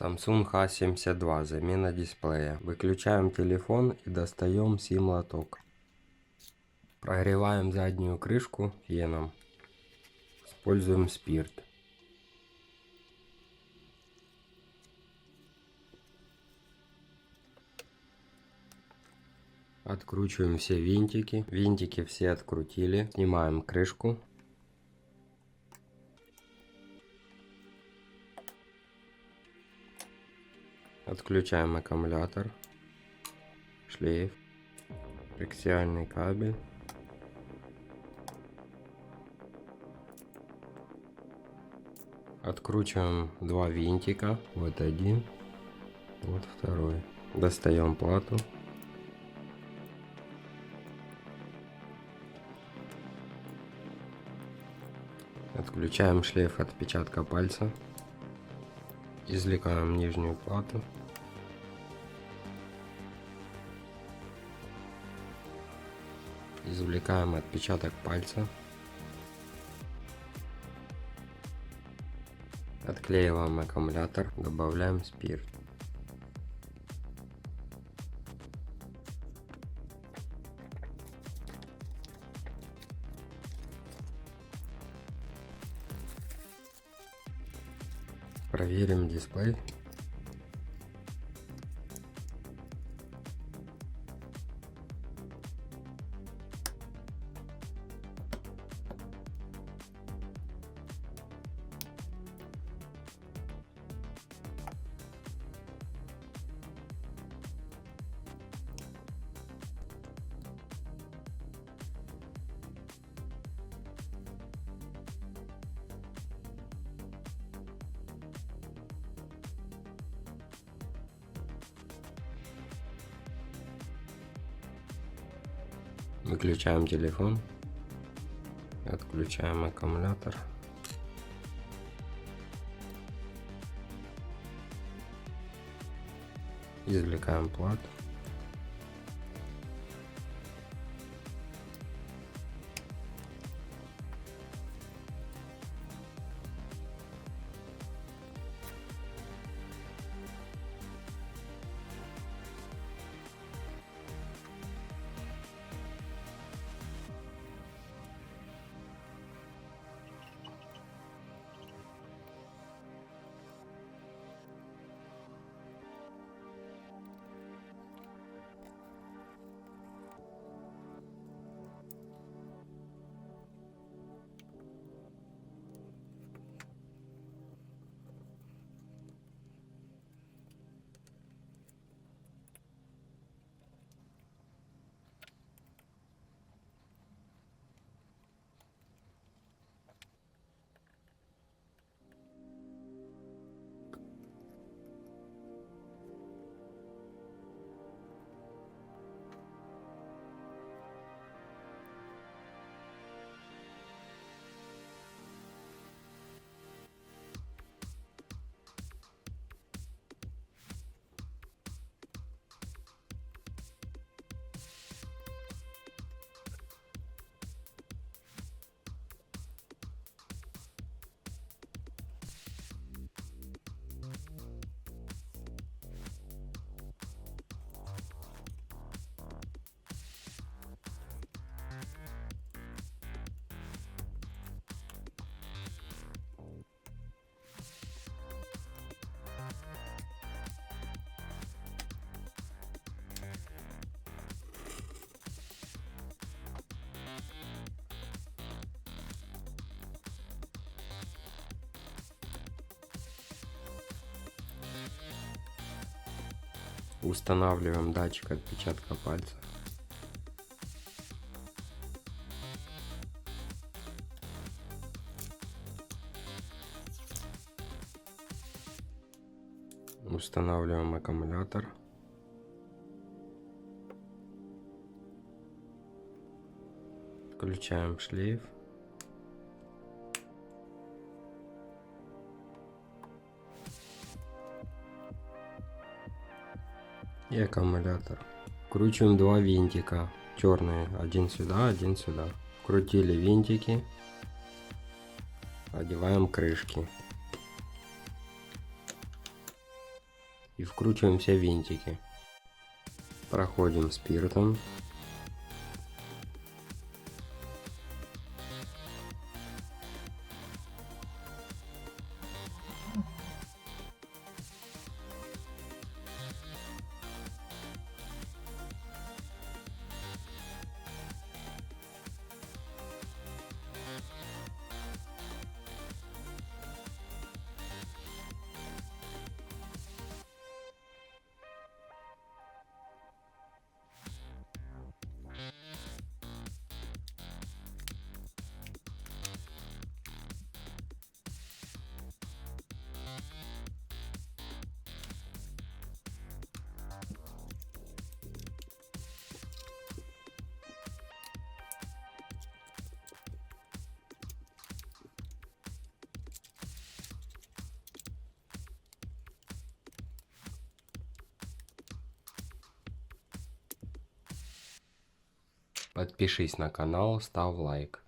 Samsung A72, замена дисплея. Выключаем телефон и достаем сим-лоток. Прогреваем заднюю крышку феном. Используем спирт. Откручиваем все винтики. Винтики все открутили. Снимаем крышку. Отключаем аккумулятор, шлейф, коаксиальный кабель. Откручиваем два винтика. Вот один, вот второй. Достаем плату. Отключаем шлейф отпечатка пальца. Извлекаем нижнюю плату. Извлекаем отпечаток пальца. Отклеиваем аккумулятор. Добавляем спирт. Проверим дисплей. Выключаем телефон. Отключаем аккумулятор. Извлекаем плату. Устанавливаем датчик отпечатка пальца. Устанавливаем аккумулятор. Включаем шлейф. И аккумулятор. Кручиваем два винтика черные, один сюда, один сюда. Крутили винтики, одеваем крышки. и вкручиваем все винтики. Проходим спиртом. Подпишись на канал, ставь лайк.